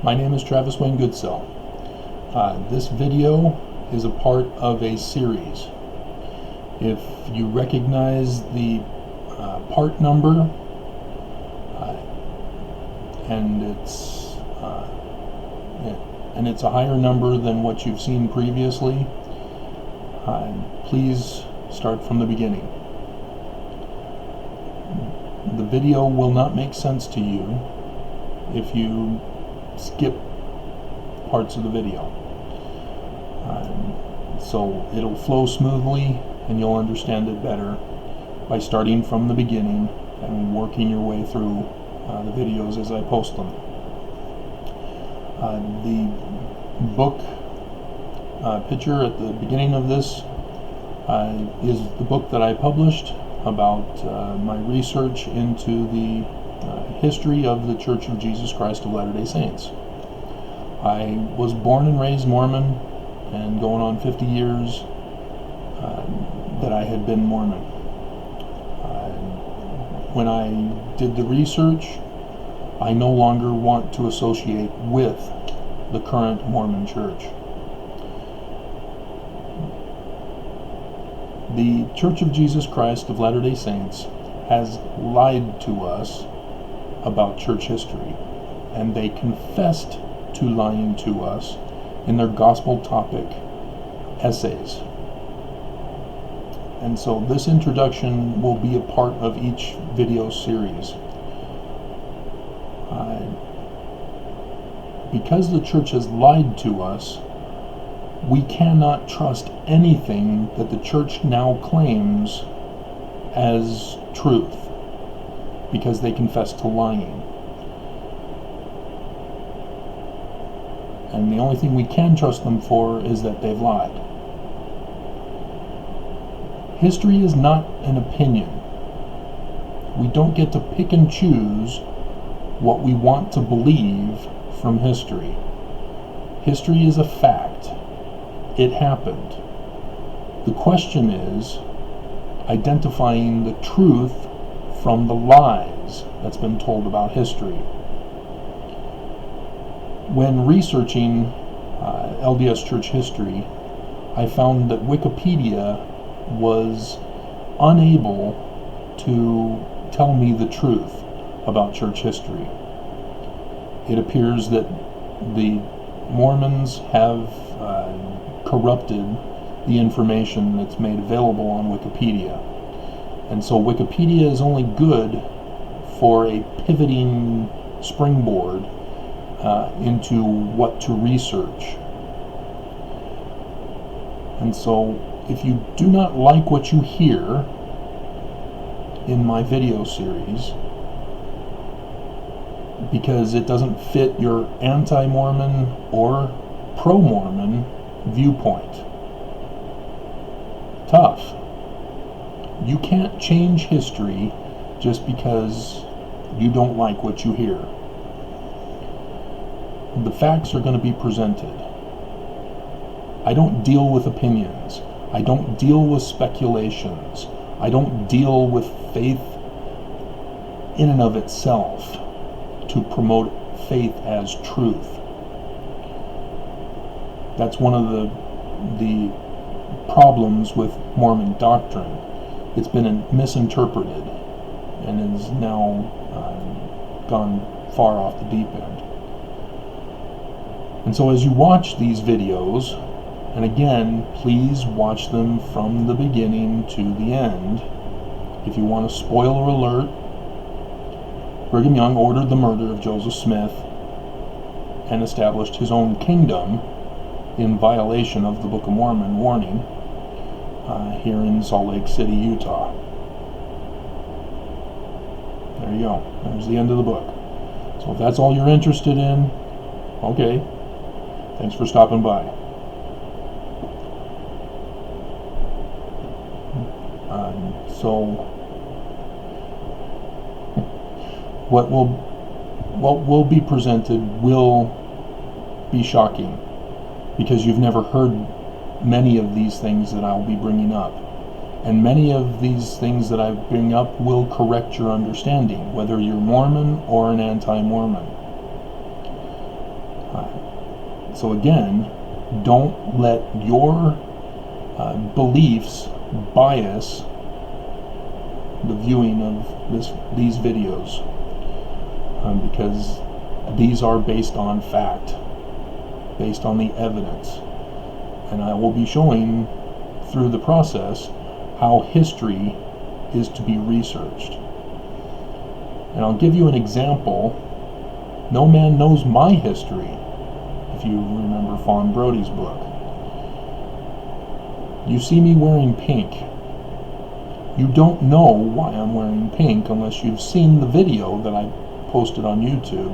My name is Travis Wayne Goodsell. This video is a part of a series. If you recognize the part number, and it's a higher number than what you've seen previously, please start from the beginning. The video will not make sense to you if you skip parts of the video. So it'll flow smoothly and you'll understand it better by starting from the beginning and working your way through the videos as I post them. The book picture at the beginning of this is the book that I published about my research into the history of the Church of Jesus Christ of Latter-day Saints. I was born and raised Mormon, and going on 50 years that I had been Mormon. When I did the research, I no longer want to associate with the current Mormon Church. The Church of Jesus Christ of Latter-day Saints has lied to us about church history, and they confessed to lying to us in their gospel topic essays. And so this introduction will be a part of each video series. Because the church has lied to us, we cannot trust anything that the church now claims as truth, because they confess to lying. And the only thing we can trust them for is that they've lied. History is not an opinion. We don't get to pick and choose what we want to believe from history. History is a fact. It happened. The question is identifying the truth from the lies that's been told about history. When researching LDS church history, I found that Wikipedia was unable to tell me the truth about church history. It appears that the Mormons have corrupted the information that's made available on Wikipedia. And so Wikipedia is only good for a pivoting springboard into what to research. And so if you do not like what you hear in my video series because it doesn't fit your anti-Mormon or pro-Mormon viewpoint, tough. You can't change history just because you don't like what you hear. The facts are going to be presented. I don't deal with opinions. I don't deal with speculations. I don't deal with faith in and of itself to promote faith as truth. That's one of the problems with Mormon doctrine. It's been misinterpreted and is now gone far off the deep end. And so as you watch these videos, and again, please watch them from the beginning to the end. If you want a spoiler alert, Brigham Young ordered the murder of Joseph Smith and established his own kingdom in violation of the Book of Mormon warning here in Salt Lake City, Utah. There you go. There's the end of the book. So if that's all you're interested in, okay. Thanks for stopping by. So what will be presented will be shocking, because you've never heard many of these things that I'll be bringing up. And many of these things that I bring up will correct your understanding, whether you're Mormon or an anti-Mormon. So again, don't let your beliefs bias the viewing of these videos, because these are based on fact, based on the evidence, and I will be showing through the process how history is to be researched. And I'll give you an example. No man knows my history, if you remember Fawn Brody's book. You see me wearing pink. You don't know why I'm wearing pink unless you've seen the video that I posted on YouTube.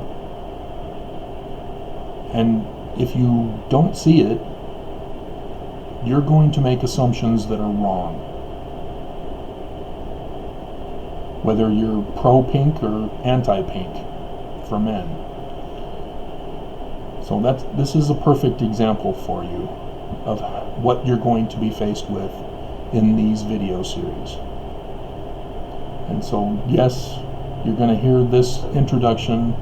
And if you don't see it, you're going to make assumptions that are wrong. Whether you're pro-pink or anti-pink for men. So this is a perfect example for you of what you're going to be faced with in these video series. And so, yes, you're going to hear this introduction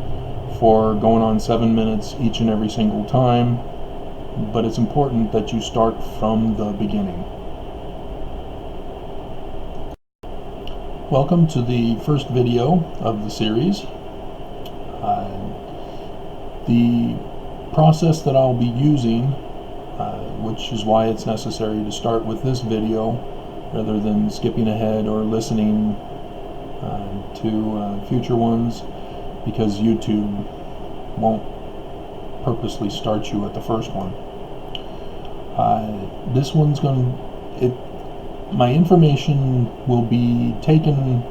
for going on 7 minutes each and every single time, but it's important that you start from the beginning. Welcome to the first video of the series. The process that I'll be using, which is why it's necessary to start with this video rather than skipping ahead or listening to future ones, because YouTube won't purposely start you at the first one. This one's my information will be taken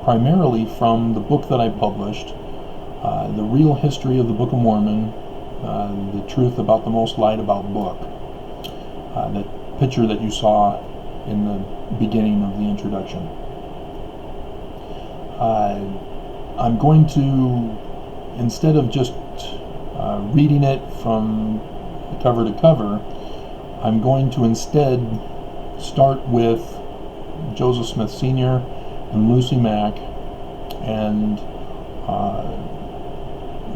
primarily from the book that I published, The Real History of the Book of Mormon, The Truth About the Most Lied About Book. That picture that you saw in the beginning of the introduction. I'm going to, instead of just reading it from cover to cover, I'm going to instead start with Joseph Smith Sr. and Lucy Mack and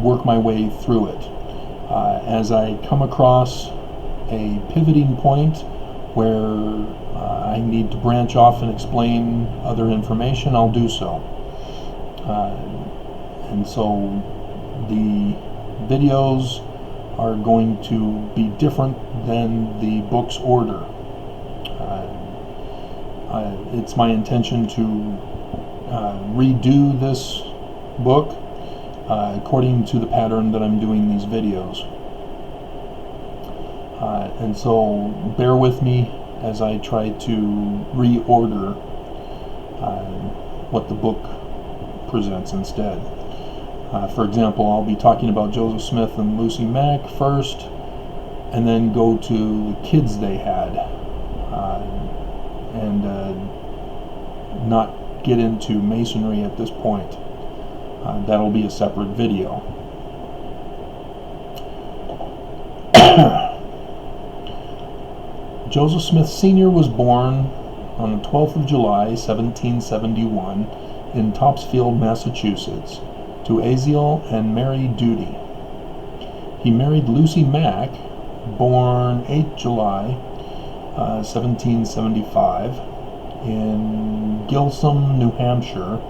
work my way through it. As I come across a pivoting point where I need to branch off and explain other information, I'll do so. And so the videos are going to be different than the book's order. It's my intention to redo this book according to the pattern that I'm doing these videos. And so bear with me as I try to reorder what the book presents instead. For example, I'll be talking about Joseph Smith and Lucy Mack first, and then go to the kids they had, and not get into Masonry at this point. That'll be a separate video. Joseph Smith Sr. was born on the 12th of July, 1771, in Topsfield, Massachusetts, to Aziel and Mary Duty. He married Lucy Mack, born 8th July, 1775, in Gilsum, New Hampshire,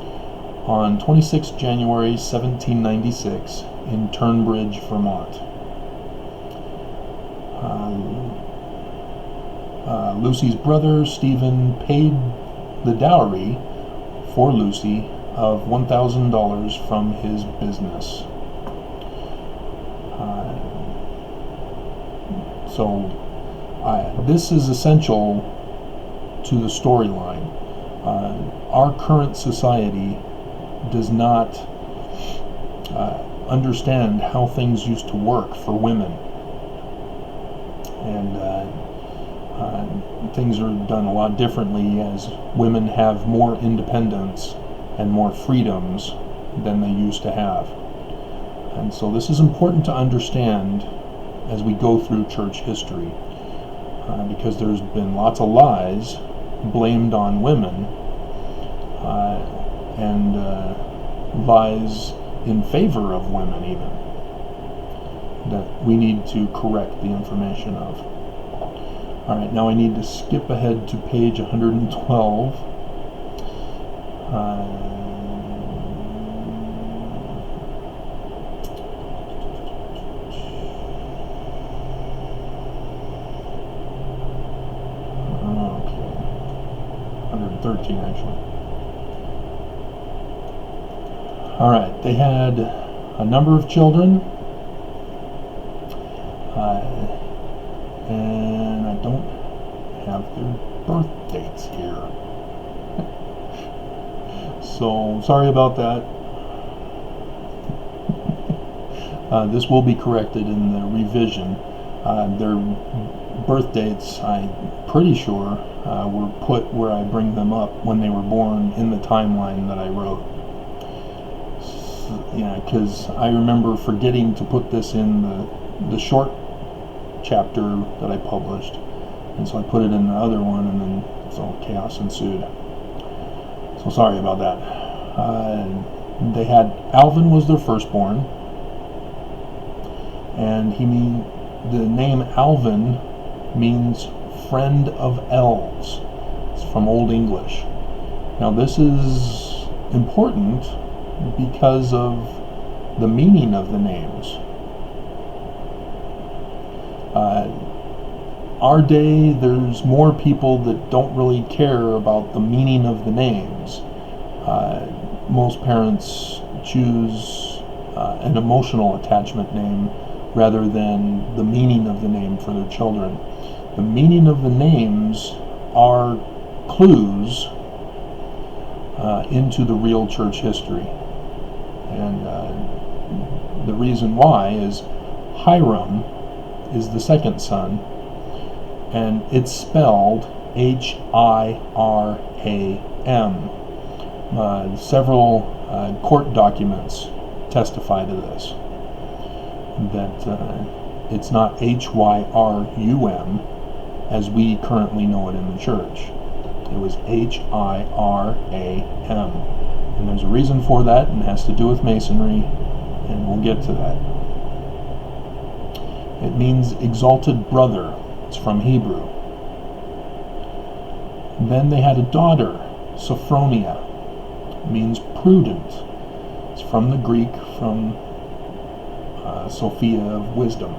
on 26 January 1796 in Turnbridge, Vermont. Lucy's brother Stephen paid the dowry for Lucy of $1,000 from his business. This is essential to the storyline. Our current society does not understand how things used to work for women, and things are done a lot differently as women have more independence and more freedoms than they used to have. And so this is important to understand as we go through church history, because there's been lots of lies blamed on women, and lies in favor of women even. that we need to correct the information of. Alright, now I need to skip ahead to page 112. Okay, 113 actually. Alright, they had a number of children, and I don't have their birth dates here. So, sorry about that. This will be corrected in the revision. Their birth dates, I'm pretty sure, were put where I bring them up when they were born in the timeline that I wrote. Yeah, because I remember forgetting to put this in the short chapter that I published, and so I put it in the other one, and then so chaos ensued. So sorry about that. They had Alvin was their firstborn, and the name Alvin means friend of elves. It's from Old English. Now this is important because of the meaning of the names. Our day, there's more people that don't really care about the meaning of the names. Most parents choose an emotional attachment name rather than the meaning of the name for their children. The meaning of the names are clues into the real church history. And the reason why is Hiram is the second son, and it's spelled Hiram. Several court documents testify to this, that it's not Hyrum as we currently know it in the church. It was Hiram. And there's a reason for that, and it has to do with masonry, and we'll get to that. It means exalted brother. It's from Hebrew. Then they had a daughter, Sophronia. It means prudent. It's from the Greek, from Sophia of wisdom.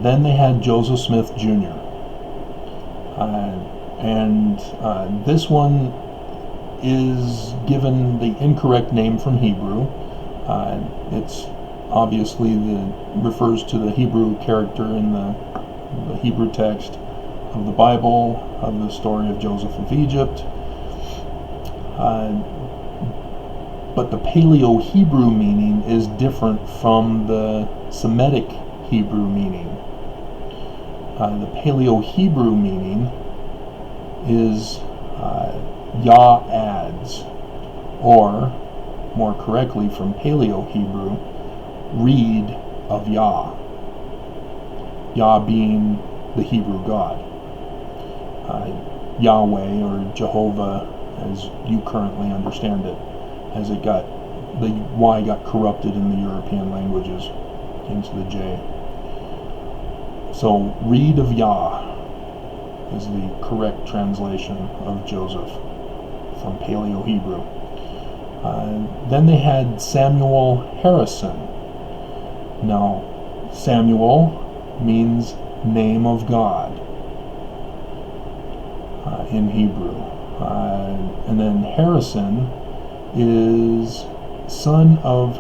Then they had Joseph Smith Jr. This one is given the incorrect name from Hebrew. It's obviously refers to the Hebrew character in the Hebrew text of the Bible, of the story of Joseph of Egypt. But the Paleo-Hebrew meaning is different from the Semitic Hebrew meaning. The Paleo-Hebrew meaning is Yah adds, or more correctly from Paleo-Hebrew, reed of Yah. Yah being the Hebrew God. Yahweh or Jehovah as you currently understand it, as the Y got corrupted in the European languages into the J. So reed of Yah is the correct translation of Joseph from Paleo-Hebrew. Then they had Samuel Harrison. Now, Samuel means name of God in Hebrew. And then Harrison is son of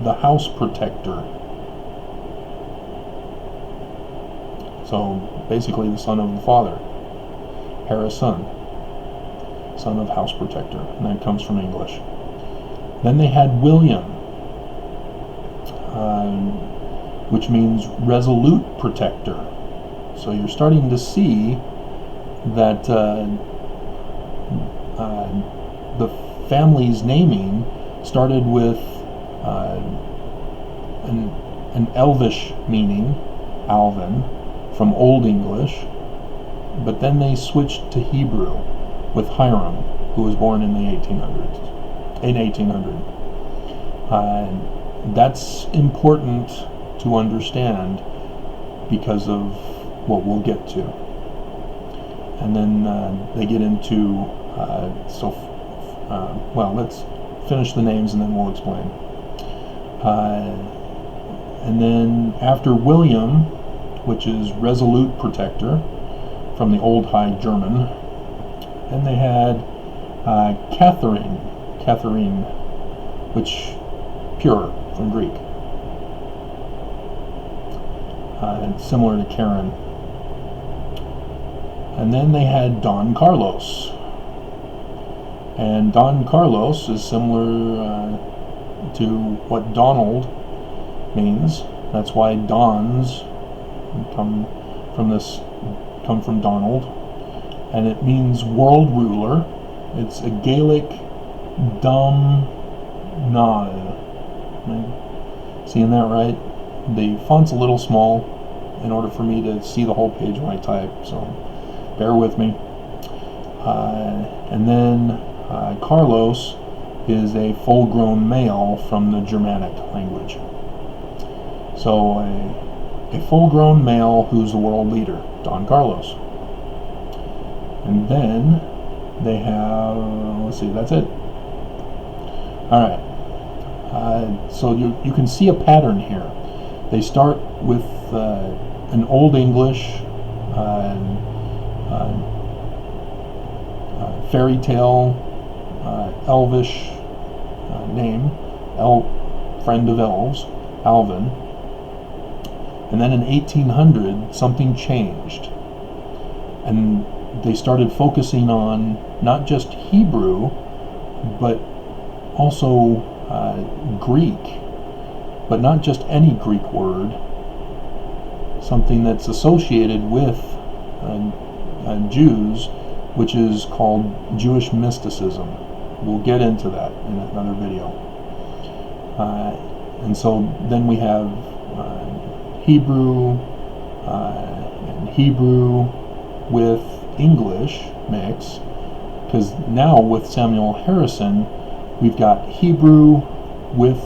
the house protector. So basically the son of the father. Harrison, son of house protector. And that comes from English. Then they had William, which means resolute protector. So you're starting to see that the family's naming started with an elvish meaning, Alvin, from Old English, but then they switched to Hebrew with Hiram, who was born in the 1800s. in 1800. That's important to understand because of what we'll get to. And then they get into, well, let's finish the names and then we'll explain. And then after William, which is resolute protector from the Old High German, and they had Catherine, which pure from Greek, and similar to Karen. And then they had Don Carlos, and Don Carlos is similar to what Donald means. That's why Dons come from Donald, and it means world ruler. It's a Gaelic Dom Nal. Seeing that right? The font's a little small in order for me to see the whole page when I type, so bear with me. And then Carlos is a full-grown male from the Germanic language. So a full-grown male who's the world leader, Don Carlos. And then they have, let's see, that's it. Alright, so you can see a pattern here. They start with an Old English fairy tale, elvish name, friend of elves, Alvin. And then in 1800, something changed. And they started focusing on not just Hebrew, but also Greek, but not just any Greek word, something that's associated with Jews, which is called Jewish mysticism. We'll get into that in another video. And so then we have Hebrew and Hebrew with English mix, because now with Samuel Harrison we've got Hebrew with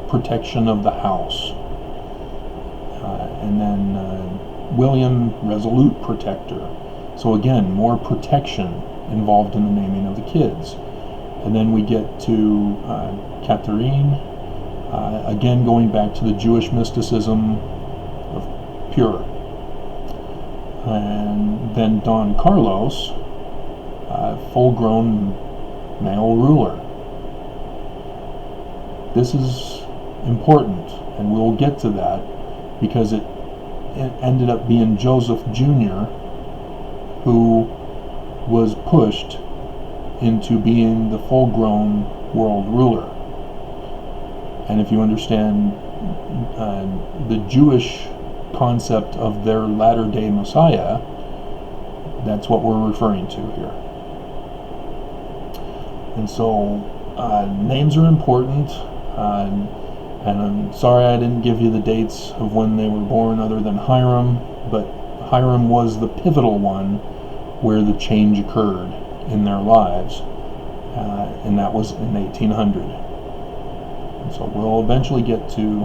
protection of the house, and then William, resolute protector. So again, more protection involved in the naming of the kids. And then we get to Catherine, again going back to the Jewish mysticism of pure. And then Don Carlos, full-grown male ruler. This is important, and we'll get to that, because it ended up being Joseph Jr. who was pushed into being the full-grown world ruler. And if you understand the Jewish concept of their latter-day Messiah, that's what we're referring to here. And so names are important, and I'm sorry I didn't give you the dates of when they were born other than Hiram, but Hiram was the pivotal one where the change occurred in their lives, and that was in 1800. And so we'll eventually get to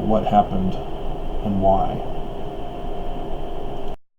what happened and why.